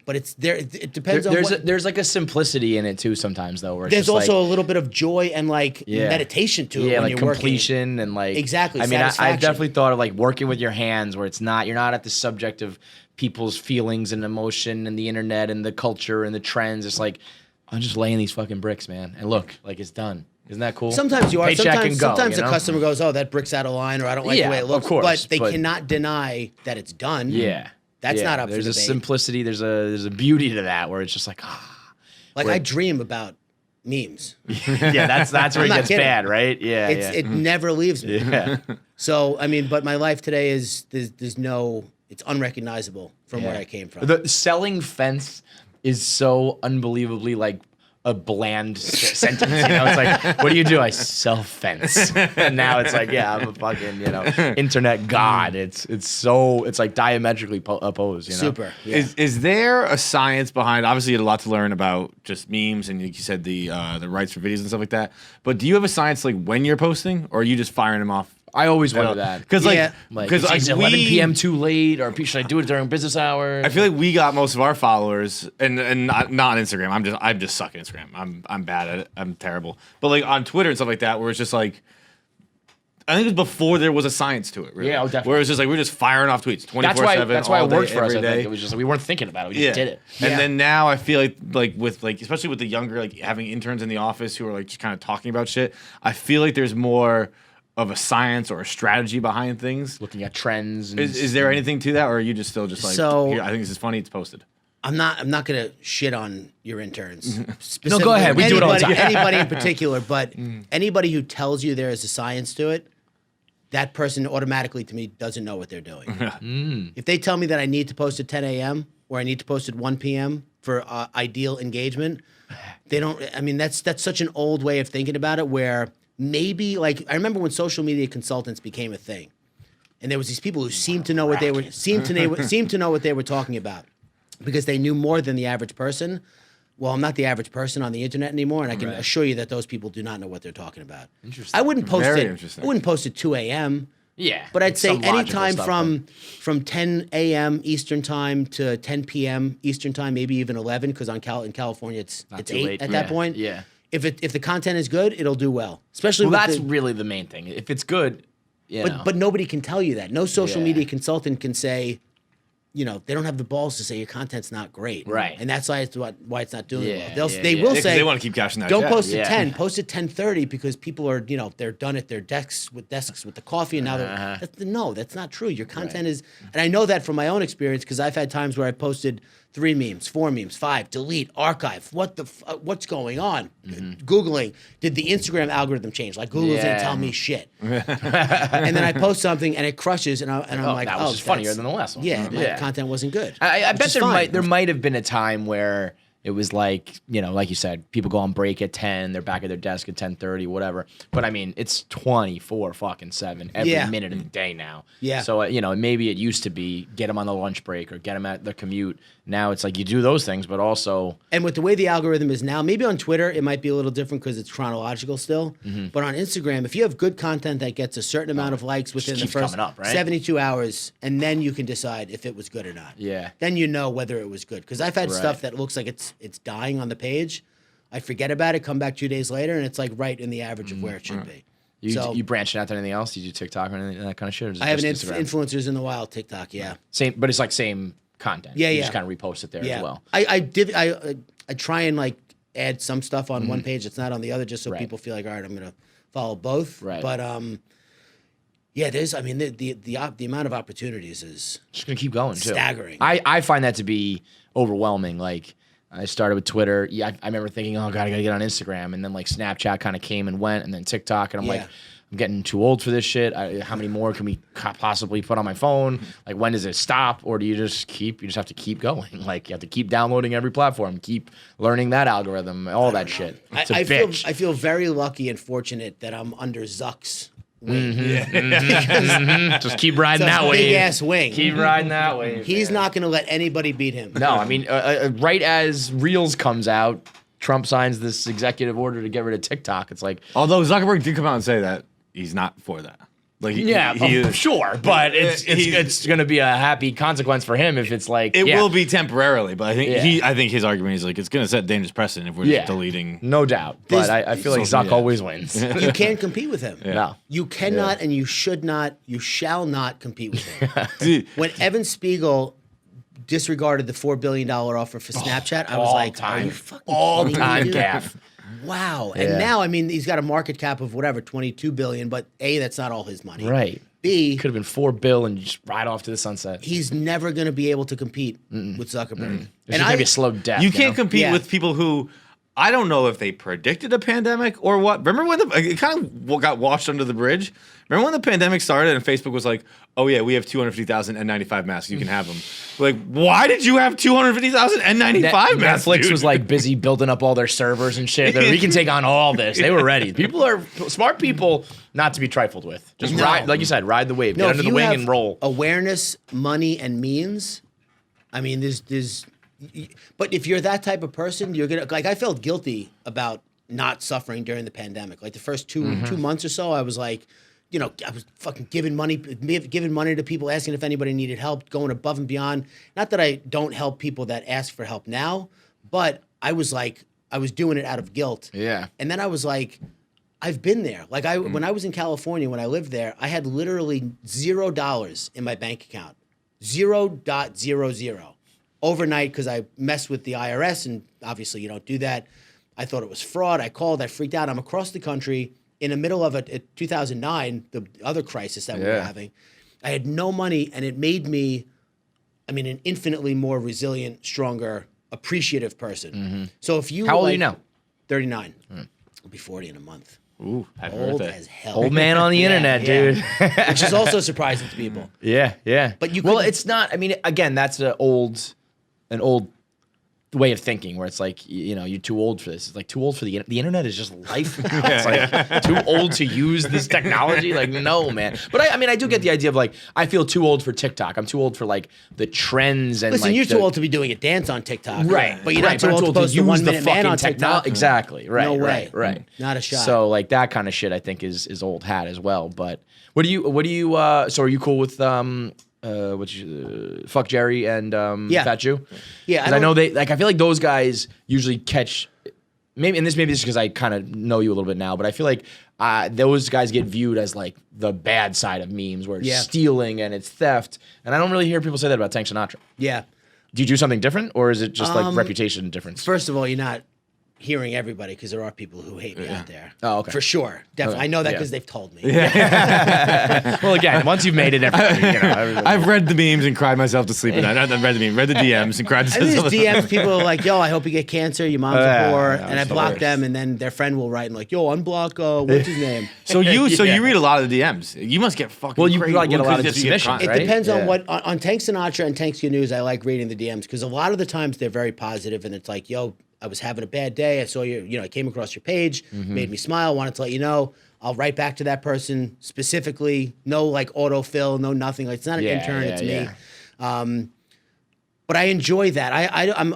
but it's there. It depends on there's like a simplicity in it too sometimes though. Where it's there's just also like, a little bit of joy and like meditation to it when like you're completion working. And like Exactly, I mean, I've satisfaction. definitely thought of like working with your hands where you're not at the subject of people's feelings and emotion and the internet and the culture and the trends. It's like I'm just laying these fucking bricks, man, and look, like it's done. Isn't that cool? Sometimes you are. Paycheck and go, Sometimes you the know? customer goes, "Oh, that brick's out of line," or "I don't like the way it looks." of course, but they cannot deny that it's done. Yeah. That's not up for There's a debate. simplicity. There's a beauty to that where it's just like, Like where- I dream about memes. yeah, that's where it not gets kidding. bad, right? Yeah, It never leaves me. yeah. So I mean, but my life today is there's no. It's unrecognizable from where I came from. The selling fence is so unbelievably like a bland sentence. You know, it's like, what do you do? I sell fence, and now it's like, yeah, I'm a fucking internet god. It's like diametrically opposed. You know? Super. Yeah. Is there a science behind? Obviously, you had a lot to learn about just memes and, like you said, the rights for videos and stuff like that. But do you have a science like when you're posting, or are you just firing them off? I always wonder that. Because Yeah. Is 11 p.m. too late, or should I do it during business hours? I feel like we got most of our followers, and not on Instagram. I'm just suck at Instagram. I'm bad at it. I'm terrible. But like on Twitter and stuff like that, where it's just like, I think it was before there was a science to it. Really. Yeah, definitely. Where it was just like we're just firing off tweets 24/7. That's why it worked for us. Every I day. think it was just like we weren't thinking about it. We just did it. And then now I feel like with like especially with the younger, like having interns in the office who are like just kind of talking about shit. I feel like there's more of a science or a strategy behind things. Looking at trends. And Is there anything to that, or are you just still just like? So- "Here, I think this is funny. It's posted. I'm not gonna shit on your interns. No, go ahead. We do it all the time. Anybody in particular, but anybody who tells you there is a science to it, that person automatically to me doesn't know what they're doing. If they tell me that I need to post at 10 a.m. or I need to post at 1 p.m. for ideal engagement, they don't. I mean, that's such an old way of thinking about it. Where maybe like I remember when social media consultants became a thing, and there was these people who seemed to know what they were seemed to know what they were talking about because they knew more than the average person. Well, I'm not the average person on the internet anymore, and I can assure you that those people do not know what they're talking about. Interesting. I wouldn't post Very it. interesting. I wouldn't post at 2 a.m. Yeah. But I'd it's say some logical anytime stuff, from 10 a.m. Eastern time to 10 p.m. Eastern time, maybe even 11, because in California it's too 8 late. at that Yeah, point. yeah. If the content is good, it'll do well. Especially Well, with that's the, really the main thing. If it's good, but nobody can tell you that. No social Yeah. media consultant can say, they don't have the balls to say your content's not great. Right. And that's why it's not doing Yeah, well. yeah, They yeah. will Yeah, 'cause say they want to keep cashing that. don't check. post at Yeah. 10, post at 10:30 because people are, they're done at their desks with the coffee and now no, that's not true. Your content is, and I know that from my own experience because I've had times where I posted 3 memes, 4 memes, 5, delete, archive. What's going on? Googling, did the Instagram algorithm change? Like Google didn't Yeah. tell me shit. And then I post something and it crushes and I'm like, that was just funnier than the last one. Yeah, my Yeah. content wasn't good. I Which bet is there fine. might have been a time where it was like, like you said, people go on break at 10, they're back at their desk at 10:30, whatever. But I mean, it's 24/7 every Yeah. minute of the day now. Yeah. So, maybe it used to be get them on the lunch break or get them at the commute. Now it's like you do those things, but also And with the way the algorithm is now, maybe on Twitter it might be a little different because it's chronological still. But on Instagram, if you have good content that gets a certain amount of likes within the keeps first coming up, right? 72 hours, and then you can decide if it was good or not. Yeah. Then you know whether it was good. Because I've had stuff that looks like it's dying on the page. I forget about it, come back 2 days later, and it's like right in the average of where it should be. you branching out to anything else? Did you do TikTok or anything that kind of shit? Or is it I have an just Instagram? influencers in the wild TikTok, yeah. Same, but it's like same content. Yeah, you yeah. just kind of repost it there Yeah. as well. I try and like add some stuff on one page that's not on the other just so Right. people feel like, all right, I'm gonna follow both. Right. But yeah, there's the amount of opportunities is Just gonna keep going too. Staggering. I find that to be overwhelming. Like I started with Twitter. Yeah, I remember thinking, oh god, I gotta get on Instagram, and then like Snapchat kind of came and went, and then TikTok, and I'm like, Yeah. I'm getting too old for this shit. How many more can we possibly put on my phone? Like when does it stop, or do you just have to keep going? Like you have to keep downloading every platform, keep learning that algorithm, all that shit. It's a bitch. I feel very lucky and fortunate that I'm under Zuck's wing. Just keep riding It's a that wave. big ass wing. Keep riding that wave. He's man. not going to let anybody beat him. No, I mean, right as Reels comes out, Trump signs this executive order to get rid of TikTok. It's like, Although Zuckerberg did come out and say that he's not for that. Like, sure, but it's going to be a happy consequence for him if it's like It will be temporarily, but I think Yeah. I think his argument is like it's going to set dangerous precedent if we're just deleting. no doubt. But I feel like social Zuck media. always wins. You can't compete with him. No. You cannot and you should not, you shall not compete with him. Dude, When Evan Spiegel disregarded the $4 billion offer for Snapchat, I was all like, time. are you fucking All kidding me, time dude? gaff. Wow. Yeah. And now, I mean, he's got a market cap of whatever, $22 billion, but A, that's not all his money. Right. B, Could have been $4 billion and you just ride off to the sunset. he's never going to be able to compete with Zuckerberg. It's And just gonna be a slow death. You can't know? compete Yeah. with people who I don't know if they predicted a pandemic or what. Remember when it kind of got washed under the bridge? Remember when the pandemic started and Facebook was like, "Oh yeah, we have 250,000 N95 masks. You can have them." Like, why did you have 250,000 N95 masks? Netflix dude? was like busy building up all their servers and shit. We can take on all this. They were ready. People are smart people, not to be trifled with. Just No. ride, like you said, ride the wave, No, get if under the you wing have and roll. awareness, money, and means, I mean, but if you're that type of person, you're gonna like. I felt guilty about not suffering during the pandemic. Like the first 2 months or so, I was like, you know, I was fucking giving money to people, asking if anybody needed help, going above and beyond. Not that I don't help people that ask for help now, but I was like, I was doing it out of guilt. Yeah. And then I was like, I've been there. Like when I was in California, when I lived there, I had literally $0 in my bank account, 0.00 overnight because I messed with the IRS, and obviously you don't do that. I thought it was fraud. I called. I freaked out. I'm across the country in the middle of 2009, the other crisis that we were having. I had no money, and it made me, I mean, an infinitely more resilient, stronger, appreciative person. So if you How old are you now? 39. I'll be 40 in a month. Ooh, happy Old birthday. as hell. Old man on the internet, dude. Which is also surprising to people. Yeah, yeah. But you well, couldn't- it's not. I mean, again, that's an old way of thinking where it's like, you know, you're too old for this. It's like too old for the internet is just life now. It's like too old to use this technology. Like, no, man. But I mean, I do get the idea of like, I feel too old for TikTok. I'm too old for like the trends and Listen, like you're the, too old to be doing a dance on TikTok. Right. But you're not right, too but I'm old to post the 1 minute man on TikTok. Exactly. Right. No way. Right. Not a shot. So like that kind of shit I think is old hat as well. But what do you so are you cool with Fuck Jerry and Fat Jew? Yeah, 'Cause I know they like I feel like those guys usually catch maybe this is because I kind of know you a little bit now, but I feel like those guys get viewed as like the bad side of memes where it's stealing and it's theft. And I don't really hear people say that about Tank Sinatra. Yeah. Do you do something different or is it just like reputation difference? First of all, you're not hearing everybody because there are people who hate me out there. Oh, okay. For sure. Definitely. Okay. I know that Yeah. because they've told me. Well, again, once you've made it, everybody, you know, everybody- I've read the memes and cried myself to sleep at night. I've read the memes, read the DMs and cried I think myself there's DMs, people are like, yo, I hope you get cancer, your mom's a whore. yeah, And I it's the block worst. them, and then their friend will write and like, yo, unblock, what's his name? So you Yeah. read a lot of the DMs. You must get fucking Well, you crazy. probably get a lot of Because you get submissions, It right? depends Yeah. on what on Tank Sinatra and Tank's Good News. I like reading the DMs because a lot of the times they're very positive, and it's like, yo, I was having a bad day. I saw I came across your page, made me smile. Wanted to let you know. I'll write back to that person specifically. No like autofill, no nothing. Like it's not an intern. It's me. But I enjoy that.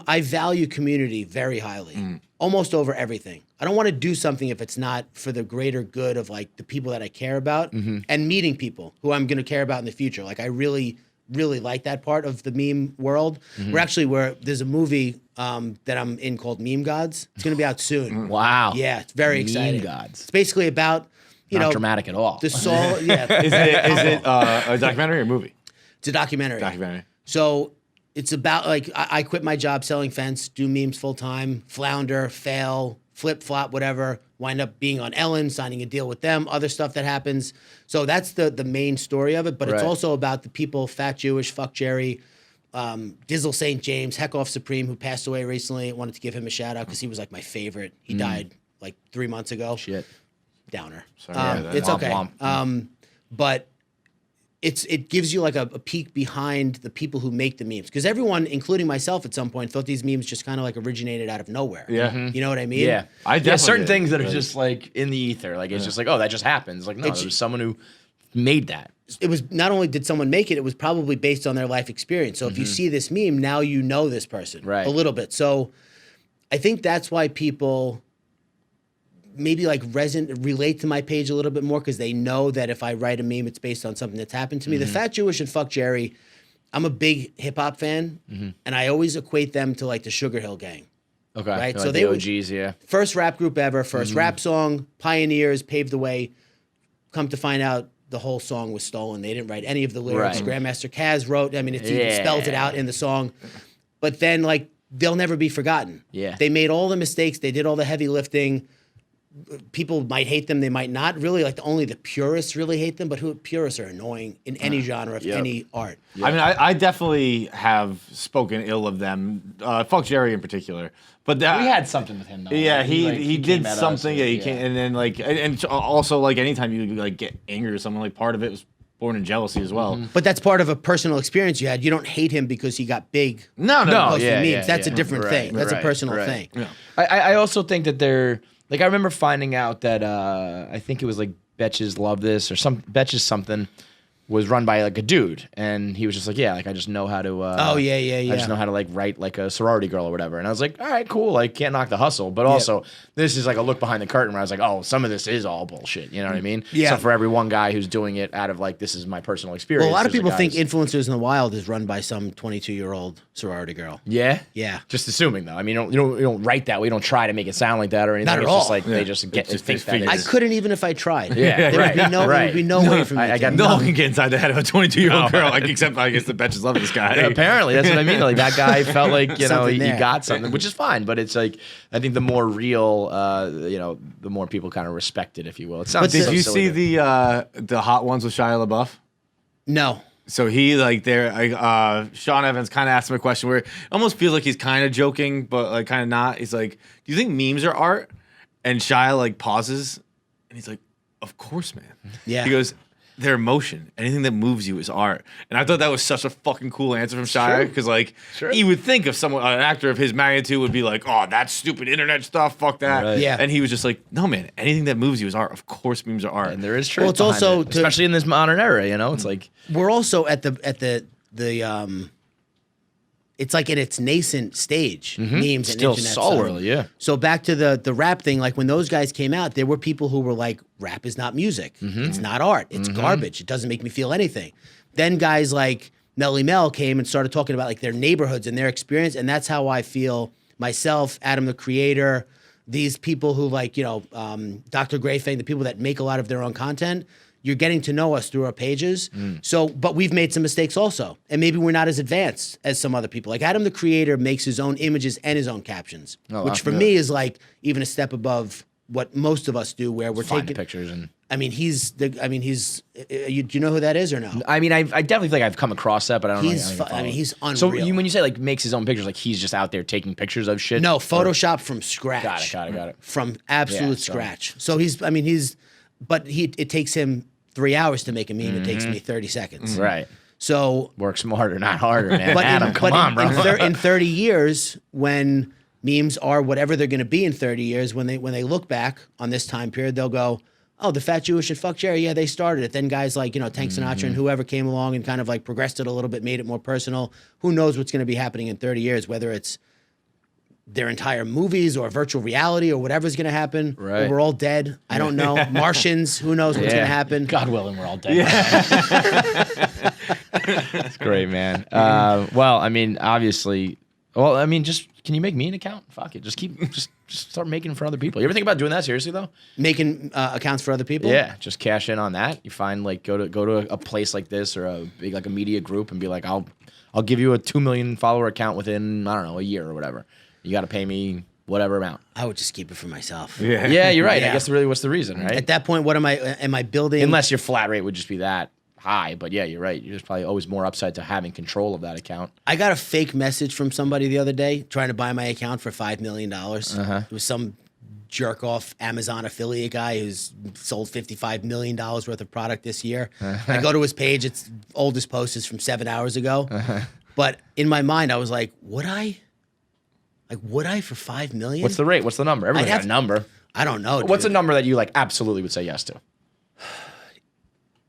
I value community very highly, almost over everything. I don't want to do something if it's not for the greater good of like the people that I care about and meeting people who I'm going to care about in the future. Like I really like that part of the meme world. There's a movie that I'm in called Meme Gods. It's going to be out soon. Wow. Yeah, it's very Meme exciting. Gods. It's basically about Not dramatic at all. the soul. Yeah, Is it a documentary or a movie? it's a documentary. Documentary. So it's about like I quit my job selling fence, do memes full time, flounder, fail, flip flop, whatever. Wind up being on Ellen, signing a deal with them, other stuff that happens. So that's the main story of it. But it's Right. also about the people, Fat Jewish, Fuck Jerry, Dizzle St. James, Heck Off Supreme, who passed away recently. I wanted to give him a shout out because he was like my favorite. He died like 3 months ago. Shit. Downer. Sorry to hear that. It's Womp okay. womp. But it gives you like a peek behind the people who make the memes because everyone, including myself, at some point thought these memes just kind of like originated out of nowhere. Yeah. You know what I mean? Yeah. I yeah, certain definitely things did. that are just like in the ether. Like it's just like, oh, that just happens. Like, no, It's- there's someone who made that. It was not only did someone make it, it was probably based on their life experience. So if you see this meme, now you know this person Right. a little bit. So I think that's why people maybe like relate to my page a little bit more because they know that if I write a meme, it's based on something that's happened to me. The Fat Jewish and Fuck Jerry, I'm a big hip hop fan, and I always equate them to like the Sugar Hill Gang. Okay. Right, Like so the they were- OGs, yeah. First rap group ever, first rap song, pioneers, paved the way. Come to find out, the whole song was stolen. They didn't write any of the lyrics. Right. Grandmaster Caz wrote. I mean, it's even spells it out in the song. But then, like, they'll never be forgotten. Yeah. They made all the mistakes. They did all the heavy lifting. people might hate them, they might not. Really, like only the purists really hate them, but purists are annoying in any genre of any art. I mean, I definitely have spoken ill of them. Fuck Jerry in particular. But We had something with him, though. yeah, right? he came did at us, something. Yeah, he came, and then like, and also like anytime you like get angry or something, like part of it was born in jealousy as well. But that's part of a personal experience you had. You don't hate him because he got big. No, Posting yeah, memes. yeah, That's yeah. a different Right, thing. That's a right, personal right. thing. Yeah. I also think that they're like I remember finding out that I think it was like Betches Love This or Betches something was run by like a dude, and he was just like, yeah, like I just know how to. Oh yeah. I just know how to like write like a sorority girl or whatever, and I was like, all right, cool. Like can't knock the hustle, but also this is like a look behind the curtain where I was like, oh, some of this is all bullshit. You know what I mean? Yeah. So for every one guy who's doing it out of like this is my personal experience. Well, a lot of there's people guy think who's- influencers in the wild is run by some 22-year-old sorority girl. Yeah. Yeah. Just assuming though. I mean, you don't write that way. You don't try to make it sound like that or anything. Not at it's just all. like they just get It's just think these that. figures. I Is, couldn't even if I tried. Yeah, there right, would be no, right. there would be no way for me. I to. got No one can get inside the head of a 22-year-old girl, like except I guess the Betches love this guy. Yeah, apparently, that's what I mean. Like that guy felt like he Something there. got something, which is fine. But it's like I think the more real, the more people kind of respect it, if you will. It sounds. Did so you silly see the hot ones with Shia LaBeouf? No. So he like Sean Evans kind of asked him a question where it almost feels like he's kind of joking, but like kind of not. He's like, "Do you think memes are art?" And Shia like pauses, and he's like, "Of course, man." Yeah. He goes, "They're emotion. Anything that moves you is art." And I thought that was such a fucking cool answer from Shia because like you would think of someone, an actor of his magnitude would be like, "Oh, that's stupid internet stuff. Fuck that." Right. Yeah. And he was just like, "No, man. Anything that moves you is art. Of course, memes are art." And there is truth. Well, it's behind also it, to- especially in this modern era. It's like We're also at the it's like in its nascent stage, memes and still internet so stuff. early, yeah. So back to the rap thing, like when those guys came out, there were people who were like, rap is not music. It's not art. It's garbage. It doesn't make me feel anything. Then guys like Melly Mel came and started talking about like their neighborhoods and their experience. And that's how I feel myself, Adam the Creator, these people who like, Dr. Grayfang, the people that make a lot of their own content. You're getting to know us through our pages. So, but we've made some mistakes also. And maybe we're not as advanced as some other people. Like Adam the Creator makes his own images and his own captions, which for me is like even a step above what most of us do where we're find taking pictures and. do you know who that is or no? I mean, I definitely think I've come across that, but I don't know. He's unreal. So when you say like makes his own pictures, like he's just out there taking pictures of shit. No, Photoshop from scratch. Got it. From absolute Yeah, so- scratch. So it takes him 3 hours to make a meme. It takes me 30 seconds. Right. So Work smarter, not harder, man. But Adam, come on, bro. In 30 years, when memes are whatever they're going to be in 30 years, when they look back on this time period, they'll go, "Oh, the fat Jewish and fuck Jerry, yeah, they started it." Then guys like Tank Sinatra and whoever came along and kind of like progressed it a little bit, made it more personal. Who knows what's going to be happening in 30 years? Whether it's their entire movies or virtual reality or whatever's going to happen. Right. Or we're all dead. I don't know. Martians. Who knows what's going to happen? God willing, we're all dead. That's great, man. Well, I mean, obviously, just can you make me an account? Fuck it, just start making them for other people. You ever think about doing that seriously though? Making accounts for other people. Yeah, just cash in on that. You find like go to a place like this or a big like a media group and be like, I'll give you a 2 million follower account within I don't know a year or whatever. You got to pay me whatever amount. I would just keep it for myself. Yeah, you're right. Yeah. I guess really, what's the reason, right? At that point, what am I building? Unless your flat rate would just be that high, but yeah, you're right. There's probably always more upside to having control of that account. I got a fake message from somebody the other day trying to buy my account for $5 million. It was some jerk off Amazon affiliate guy who's sold $55 million worth of product this year. I go to his page. Its oldest post is from 7 hours ago. But in my mind, I was like, would I for $5 million? What's the rate? What's the number? Everyone's got a number. I don't know. What's a dude. number that you like absolutely would say yes to?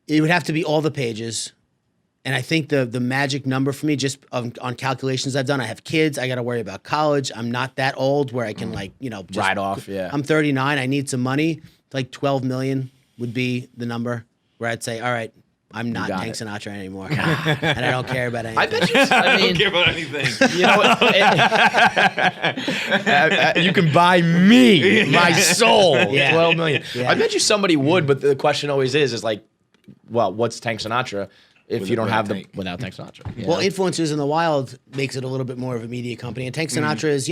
It would have to be all the pages. And I think the magic number for me, just on calculations I've done, I have kids. I got to worry about college. I'm not that old where I can just Ride off, yeah. I'm 39. I need some money. Like 12 million would be the number where I'd say, all right, I'm not got Tank it. Sinatra anymore. And I don't care about anything. I bet you. I mean, don't care about anything. you know what? You can buy me, my soul, Yeah. 12 million. Yeah. I bet you somebody would, but the question always is like, well, what's Tank Sinatra? if you don't have Tank. without Tank Sinatra. you Well, know? Influencers in the Wild makes it a little bit more of a media company, and Tank Sinatra is,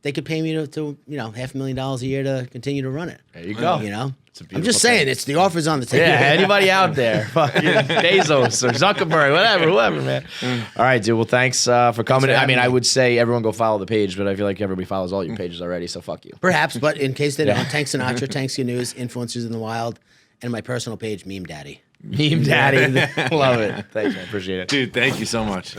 they could pay me to $500,000 a year to continue to run it. There you go. You know, It's a I'm beautiful just saying, thing. it's the offers on the table. Yeah, anybody out there, fucking Bezos or Zuckerberg, whoever, man. All right, dude. Well, thanks for coming. for I mean, having I me. would say everyone go follow the page, but I feel like everybody follows all your pages already, so fuck you. Perhaps, but in case they don't, Tank Sinatra, Tank's Good News, Influencers in the Wild, and my personal page, Meme Daddy. Meme Daddy. Love it. Thanks, man. Appreciate it. Dude, thank you so much.